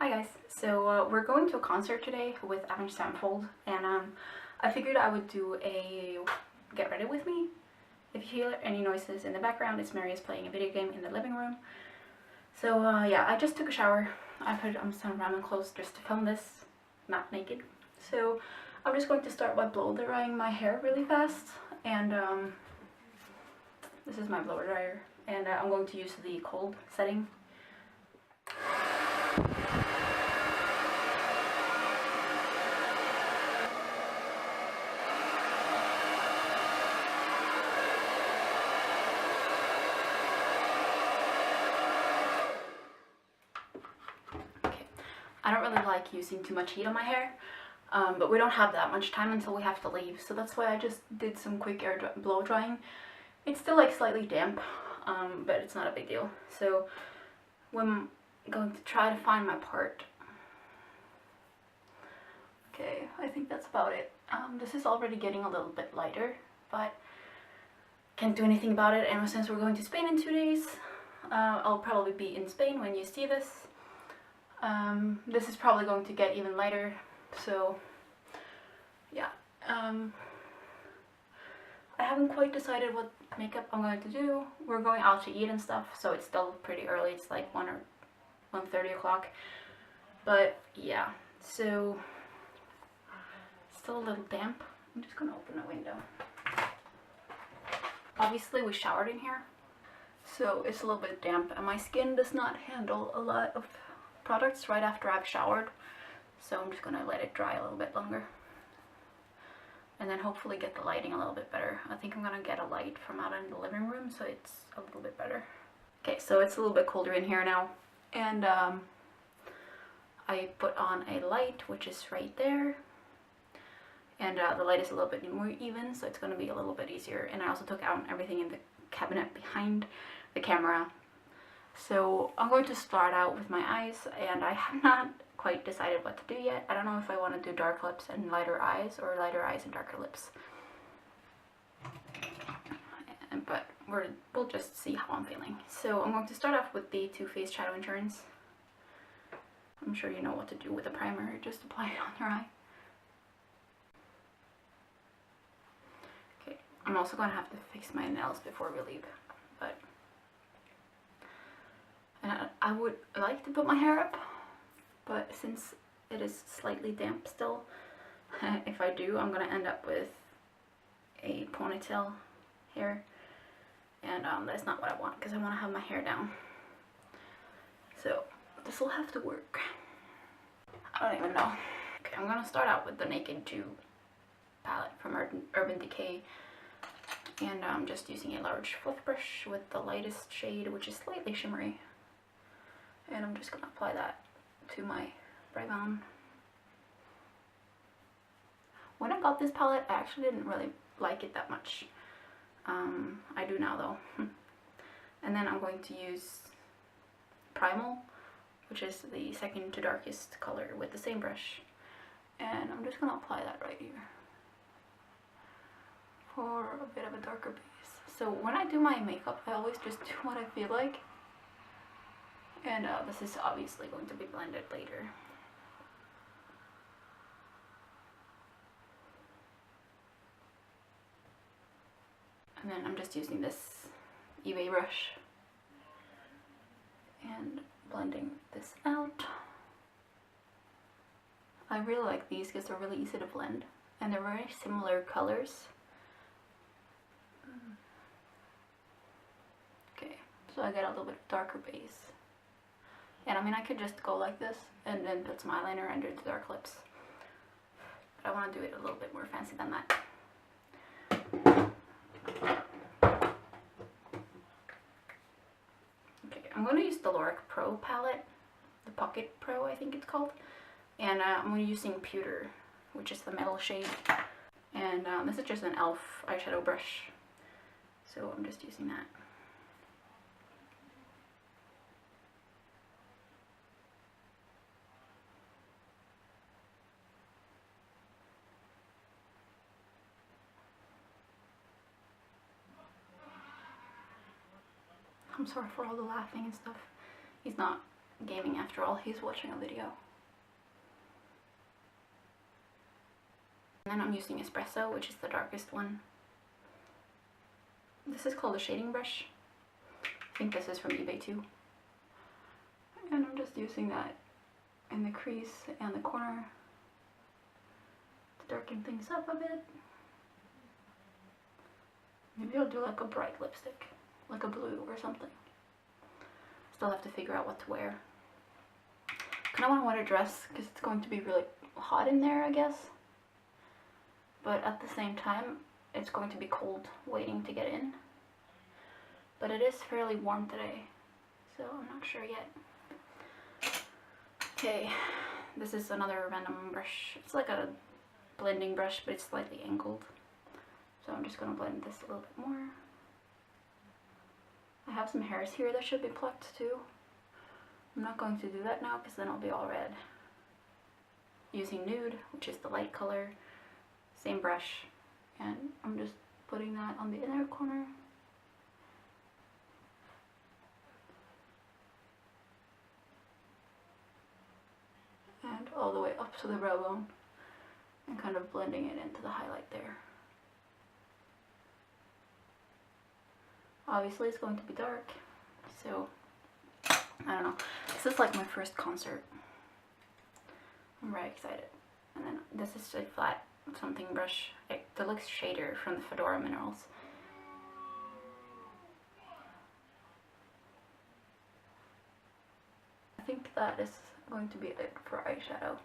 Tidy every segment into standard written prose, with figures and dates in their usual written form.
Hi guys, so we're going to a concert today with Avenged Sevenfold, and I figured I would do a get ready with me. If you hear any noises in the background, it's Marius playing a video game in the living room. So yeah, I just took a shower. I put on some ramen clothes just to film this, not naked. So I'm just going to start by blow drying my hair really fast, and this is my blower dryer, and I'm going to use the cold setting. I don't really like using too much heat on my hair, but we don't have that much time until we have to leave, so that's why I just did some quick blow drying. It's still like slightly damp, but it's not a big deal. So I'm going to try to find my part. Okay, I think that's about it. This is already getting a little bit lighter, but can't do anything about it. And since we're going to Spain in 2 days, I'll probably be in Spain when you see this. This is probably going to get even lighter, so yeah. I haven't quite decided what makeup I'm going to do. We're going out to eat and stuff, so it's still pretty early. It's like 1 or 1:30 o'clock, but yeah, so still a little damp. I'm just gonna open the window. Obviously we showered in here, so it's a little bit damp, and my skin does not handle a lot of products right after I've showered, so I'm just gonna let it dry a little bit longer and then hopefully get the lighting a little bit better. I think I'm gonna get a light from out in the living room so it's a little bit better. Okay, so it's a little bit colder in here now, and I put on a light which is right there, and the light is a little bit more even, so it's gonna be a little bit easier. And I also took out everything in the cabinet behind the camera. So I'm going to start out with my eyes, and I have not quite decided what to do yet. I don't know if I want to do dark lips and lighter eyes, or lighter eyes and darker lips. But we'll just see how I'm feeling. So I'm going to start off with the Too Faced Shadow Insurance. I'm sure you know what to do with a primer, just apply it on your eye. Okay, I'm also going to have to fix my nails before we leave, but and I would like to put my hair up, but since it is slightly damp still, if I do, I'm gonna end up with a ponytail hair, and that's not what I want, because I want to have my hair down. So this will have to work. I don't even know. Okay, I'm gonna start out with the Naked 2 palette from Urban Decay, and I'm just using a large fluff brush with the lightest shade, which is slightly shimmery. And I'm just going to apply that to my brow bone. When I got this palette, I actually didn't really like it that much. I do now though. And then I'm going to use Primal, which is the second to darkest color, with the same brush. And I'm just going to apply that right here for a bit of a darker base. So when I do my makeup, I always just do what I feel like. And this is obviously going to be blended later. And then I'm just using this eBay brush and blending this out. I really like these because they're really easy to blend, and they're very similar colors. Okay, so I get a little bit darker base. And I mean, I could just go like this and then put some eyeliner under the dark lips, but I want to do it a little bit more fancy than that. Okay, I'm going to use the Lorac Pro palette, the Pocket Pro I think it's called, and I'm using Pewter, which is the metal shade, and this is just an e.l.f. eyeshadow brush, so I'm just using that. I'm sorry for all the laughing and stuff. He's not gaming after all. He's watching a video. And then I'm using espresso, which is the darkest one. This is called a shading brush. I think this is from eBay too. And I'm just using that in the crease and the corner to darken things up a bit. Maybe I'll do like a bright lipstick, like a blue or something. Still have to figure out what to wear. Kind of want to wear a dress because it's going to be really hot in there, I guess. But at the same time, it's going to be cold waiting to get in. But it is fairly warm today, so I'm not sure yet. Okay, this is another random brush. It's like a blending brush, but it's slightly angled. So I'm just going to blend this a little bit more. I have some hairs here that should be plucked too. I'm not going to do that now because then I'll be all red. Using nude, which is the light color, same brush, and I'm just putting that on the inner corner. And all the way up to the brow bone, and kind of blending it into the highlight there. Obviously it's going to be dark, so I don't know. This is like my first concert. I'm very excited. And then this is a flat something brush, Deluxe Shader from the Fedora Minerals. I think that is going to be it for eyeshadow.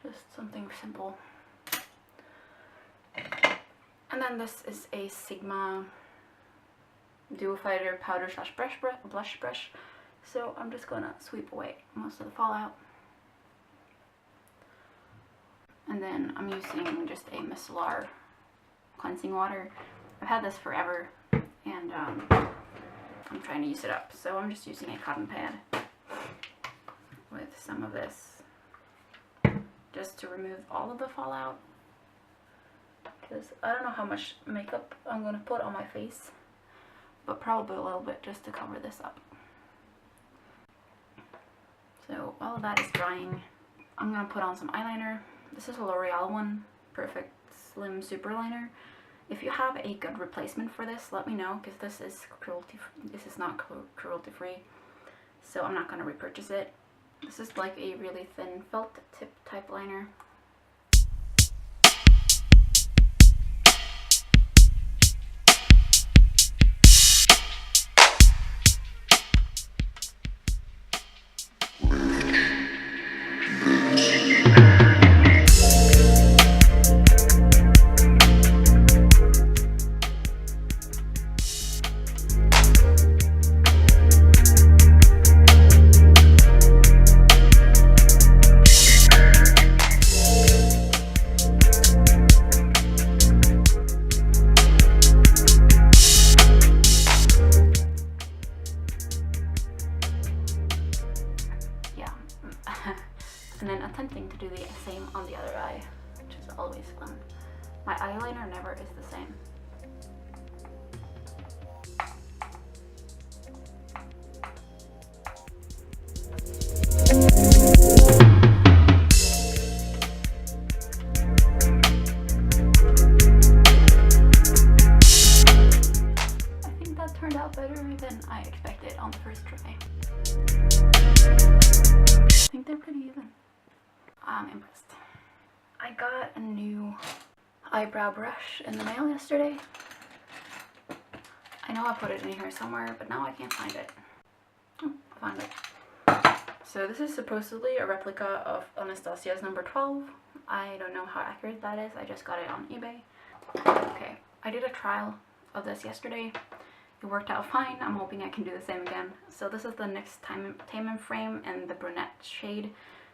Just something simple. And then this is a Sigma Duo Fighter powder slash blush brush. So I'm just gonna sweep away most of the fallout. And then I'm using just a micellar cleansing water. I've had this forever, and I'm trying to use it up. So I'm just using a cotton pad with some of this just to remove all of the fallout. Because I don't know how much makeup I'm going to put on my face, but probably a little bit just to cover this up. So while that is drying, I'm going to put on some eyeliner. This is a L'Oreal one, Perfect Slim Super Liner. If you have a good replacement for this, let me know, because this is not cruelty free, so I'm not going to repurchase it. This is like a really thin felt tip type liner. And then attempting to do the same on the other eye, which is always fun. My eyeliner never is the same. I think that turned out better than I expected on the first try. I think they're pretty even. I'm impressed. I got a new eyebrow brush in the mail yesterday. I know I put it in here somewhere, but now I can't find it. Oh, I found it. So this is supposedly a replica of Anastasia's number 12. I don't know how accurate that is. I just got it on eBay. Okay, I did a trial of this yesterday. It worked out fine. I'm hoping I can do the same again. So this is the next Tame frame and the brunette shade.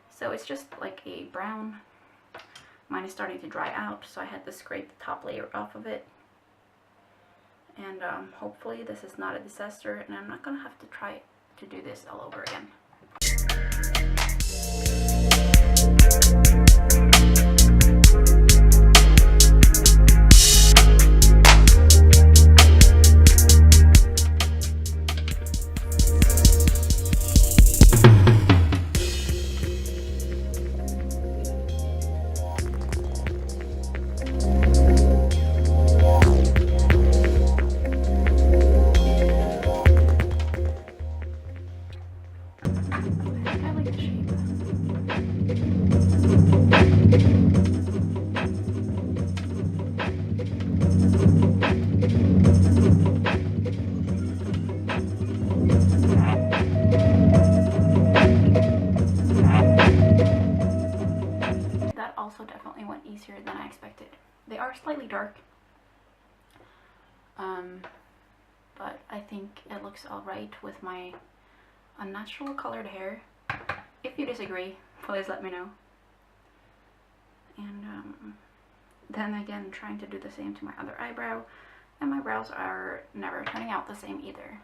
So it's just like a brown. Mine is starting to dry out, so I had to scrape the top layer off of it. And hopefully this is not a disaster, and I'm not gonna have to try to do this all over again. I think I like the shape. That also definitely went easier than I expected. They are slightly dark, but I think it looks alright with my unnatural colored hair. If you disagree, please let me know. And then again, trying to do the same to my other eyebrow, and my brows are never turning out the same either.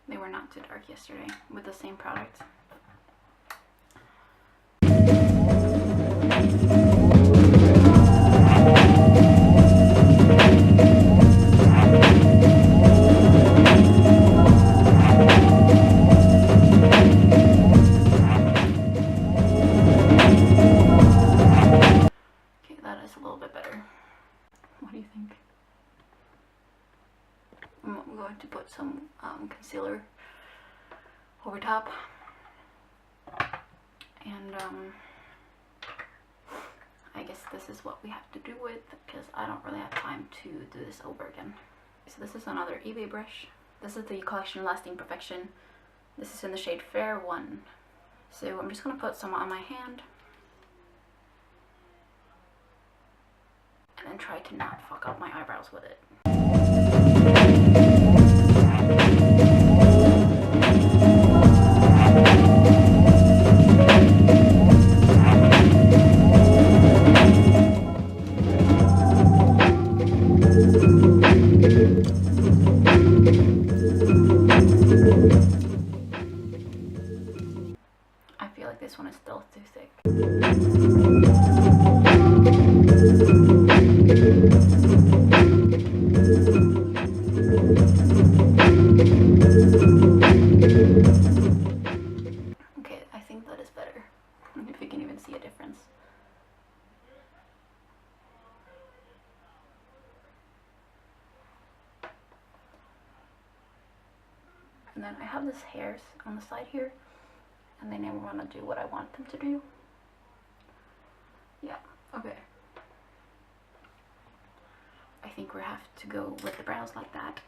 They were not too dark yesterday with the same product. Okay, that is a little bit better. What do you think? I'm going to put some concealer over top, and I guess this is what we have to do with, because I don't really have time to do this over again. So this is another eBay brush. This is the Collection Lasting Perfection. This is in the shade Fair 1. So I'm just going to put some on my hand and then try to not fuck up my eyebrows with it. I feel like this one is still too thick. Okay, I think that is better. If you can even see a difference. And then I have these hairs on the side here, and they never want to do what I want them to do. Yeah, okay. I think we have to go with the brows like that.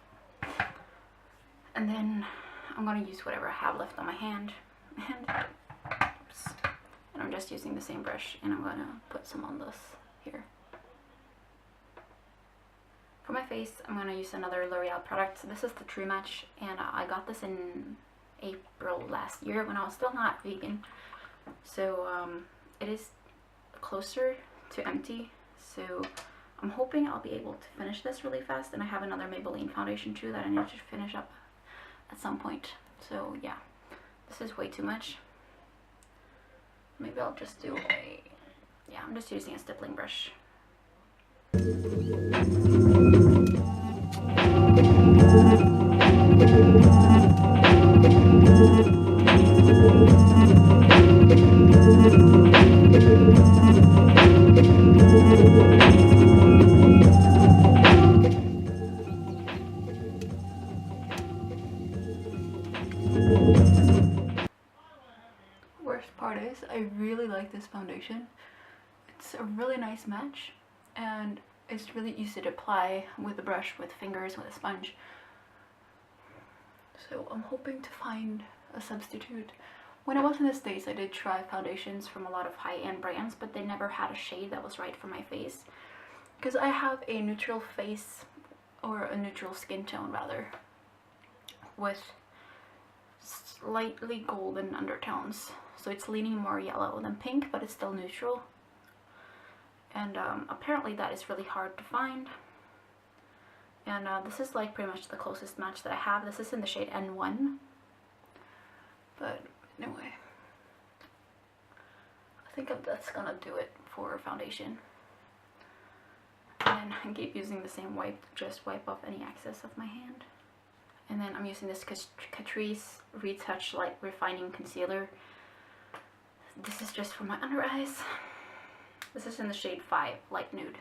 And then I'm going to use whatever I have left on my hand. And I'm just using the same brush, and I'm going to put some on this here. For my face, I'm going to use another L'Oreal product. This is the True Match, and I got this in April last year when I was still not vegan. So it is closer to empty, so I'm hoping I'll be able to finish this really fast. And I have another Maybelline foundation too that I need to finish up at some point. So yeah, this is way too much. Maybe I'll just do I'm just using a stippling brush. Worst part is, I really like this foundation. It's a really nice match, and it's really easy to apply with a brush, with fingers, with a sponge. So I'm hoping to find a substitute. When I was in the States, I did try foundations from a lot of high-end brands, but they never had a shade that was right for my face. Because I have a neutral face or a neutral skin tone rather, with slightly golden undertones. So it's leaning more yellow than pink, but it's still neutral. And apparently that is really hard to find. And this is like pretty much the closest match that I have. This is in the shade N1. But anyway, I think that's gonna do it for foundation. And I keep using the same wipe to just wipe off any excess of my hand. And then I'm using this Catrice Retouch Light Refining Concealer. This is just for my under eyes. This is in the shade 5, Light Nude.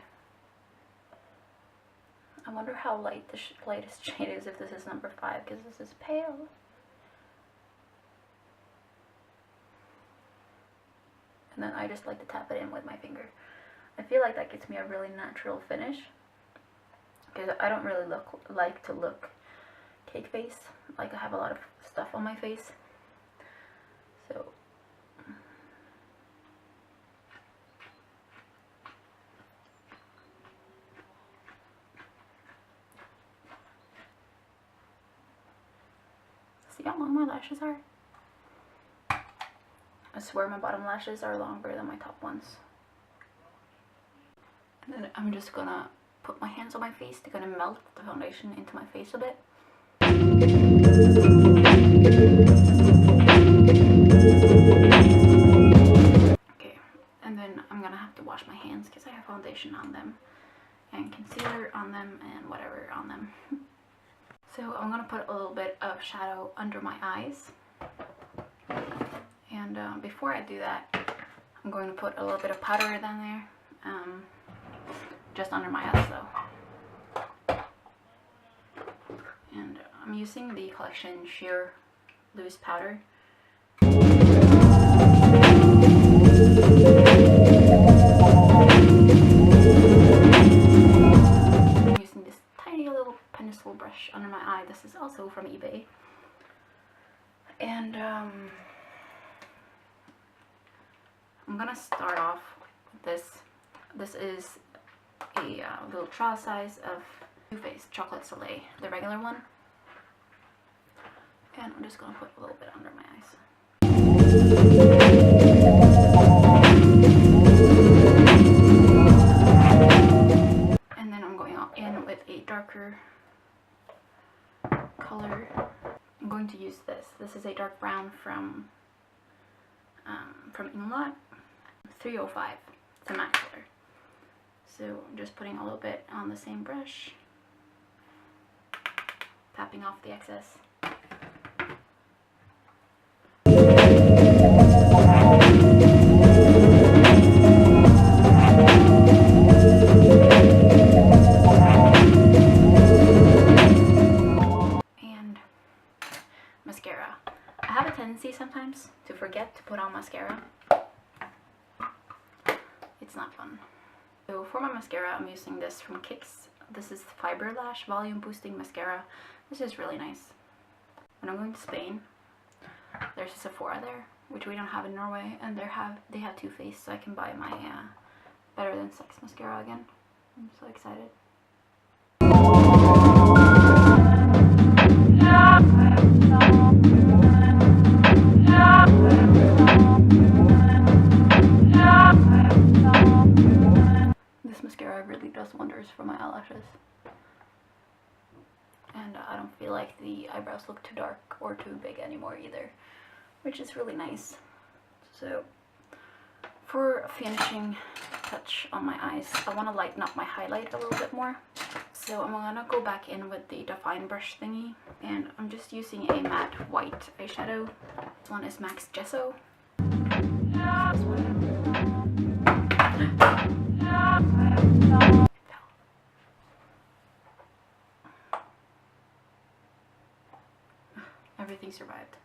I wonder how light the lightest shade is if this is number 5, because this is pale. And then I just like to tap it in with my finger. I feel like that gets me a really natural finish, because I don't really like to look cake face. Like I have a lot of stuff on my face. So see how long my lashes are? I swear my bottom lashes are longer than my top ones. And then I'm just gonna put my hands on my face to kind of melt the foundation into my face a bit. Okay, and then I'm gonna have to wash my hands because I have foundation on them and concealer on them and whatever on them. So I'm gonna put a little bit of shadow under my eyes. And before I do that, I'm going to put a little bit of powder down there, just under my eyes though. And I'm using the collection Sheer Loose Powder. I'm using this tiny little pencil brush under my eye. This is also from eBay. And I'm gonna start off with this. This is a little trial size of Too Faced Chocolate Soleil, the regular one. And I'm just gonna put a little bit under my eyes. And then I'm going in with a darker color. I'm going to use this. This is a dark brown from Alot, 305. It's a matte color. So I'm just putting a little bit on the same brush, tapping off the excess. And mascara. I have a tendency sometimes to forget to put on mascara. It's not fun. So for my mascara, I'm using this from Kix. This is Fiber Lash Volume Boosting Mascara. This is really nice. When I'm going to Spain, there's a Sephora there, which we don't have in Norway, and they have Too Faced, so I can buy my Better Than Sex mascara again. I'm so excited. This mascara really does wonders for my eyelashes. And I don't feel like the eyebrows look too dark or too big anymore either, which is really nice. So for a finishing touch on my eyes, I want to lighten up my highlight a little bit more. So I'm gonna go back in with the Define brush thingy, and I'm just using a matte white eyeshadow. This one is Max Gesso. This one. Everything survived.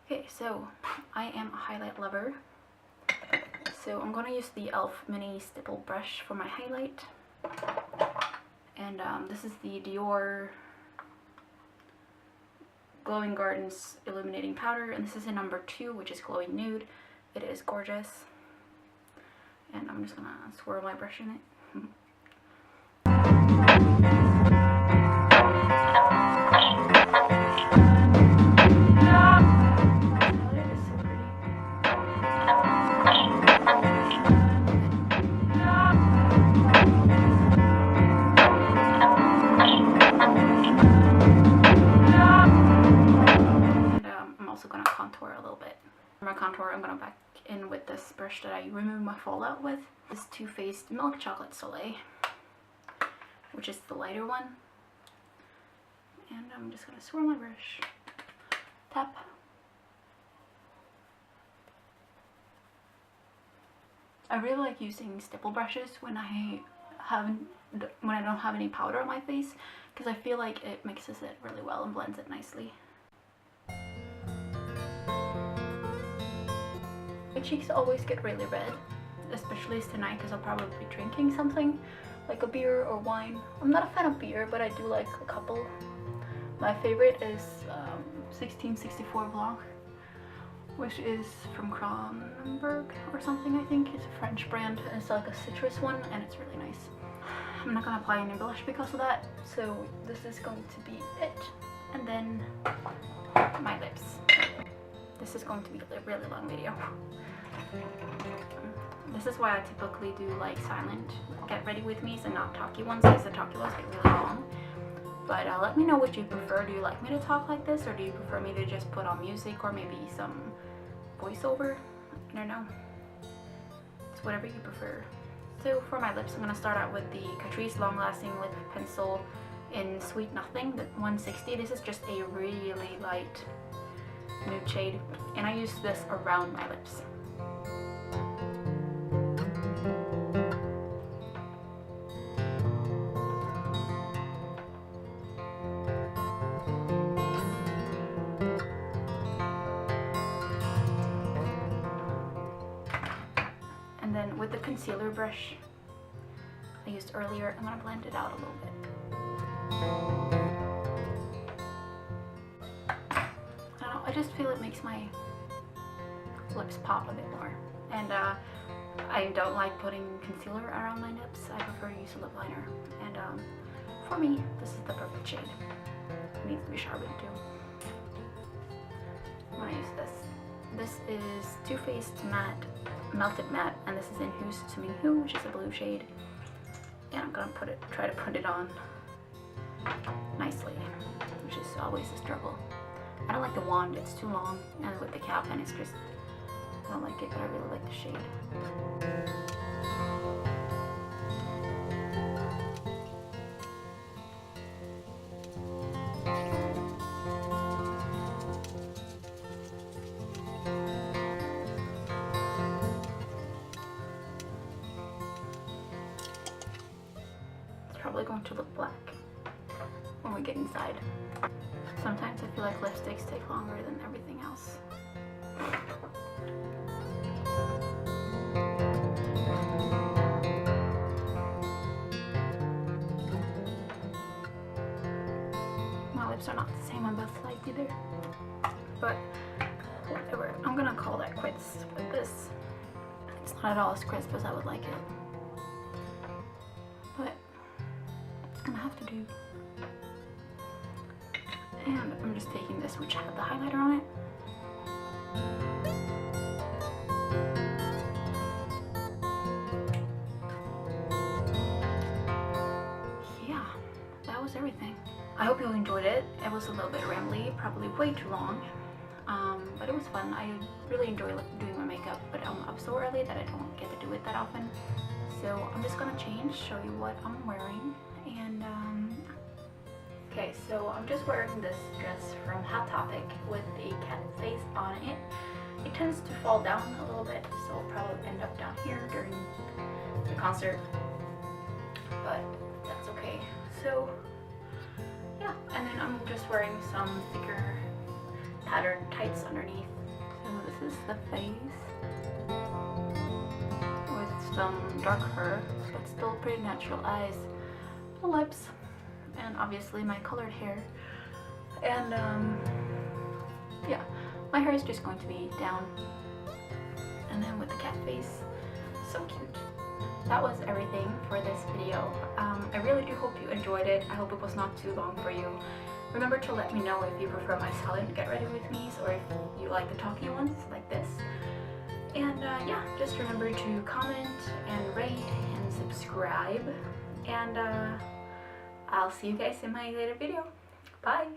Okay, so I am a highlight lover. So I'm gonna use the e.l.f. mini stipple brush for my highlight. And this is the Dior Glowing Gardens Illuminating Powder, and this is in number 2, which is Glowing Nude. It is gorgeous. and I'm just gonna swirl my brush in it. Contour, I'm gonna back in with this brush that I removed my fallout with. This Too Faced Milk Chocolate Soleil, which is the lighter one. And I'm just gonna swirl my brush. Tap. I really like using stipple brushes when I don't have any powder on my face, because I feel like it mixes it really well and blends it nicely. My cheeks always get really red, especially tonight because I'll probably be drinking something like a beer or wine. I'm not a fan of beer, but I do like a couple. My favorite is 1664 Blanc, which is from Kronenberg or something, I think. It's a French brand, and it's like a citrus one, and it's really nice. I'm not gonna apply any blush because of that, so this is going to be it. And then my lips. This is going to be a really long video. This is why I typically do like silent get ready with me's and not talky ones, because the talky ones get really long. But let me know what you prefer. Do you like me to talk like this, or do you prefer me to just put on music or maybe some voiceover? I don't know. It's whatever you prefer. So for my lips, I'm going to start out with the Catrice Long Lasting Lip Pencil in Sweet Nothing, the 160. This is just a really light nude shade, and I use this around my lips. And then with the concealer brush I used earlier, I'm gonna blend it out a little bit. I just feel it makes my lips pop a bit more, and I don't like putting concealer around my lips. I prefer to use a lip liner, and for me this is the perfect shade. It needs to be sharpened too. I'm gonna use this. This is Too Faced Matte Melted Matte, and this is in Who's Swimming Who, which is a blue shade, and I'm gonna try to put it on nicely, which is always a struggle. I don't like the wand, it's too long, and with the cap, and it's just, I don't like it, but I really like the shade. It's probably going to look black when we get inside. Sometimes I feel like lipsticks take longer than everything else. My lips are not the same on both sides either, but whatever. I'm gonna call that quits with this. It's not at all as crisp as I would like it, but it's gonna have to do. And I'm just taking this, which had the highlighter on it. Yeah, that was everything. I hope you enjoyed it. It was a little bit rambly, probably way too long, but it was fun. I really enjoy doing my makeup, but I'm up so early that I don't get to do it that often. So I'm just gonna show you what I'm wearing, and okay, so I'm just wearing this dress from Hot Topic with the cat face on it. It tends to fall down a little bit, so I'll probably end up down here during the concert, but that's okay. So yeah, and then I'm just wearing some thicker patterned tights underneath. So this is the face with some dark fur, but still pretty natural eyes, the lips, and obviously my colored hair. And yeah, my hair is just going to be down, and then with the cat face. So cute. That was everything for this video. I really do hope you enjoyed it. I hope it was not too long for you. Remember to let me know if you prefer my silent get ready with me's or if you like the talking ones like this. And yeah, just remember to comment and rate and subscribe. And I'll see you guys in my later video. Bye!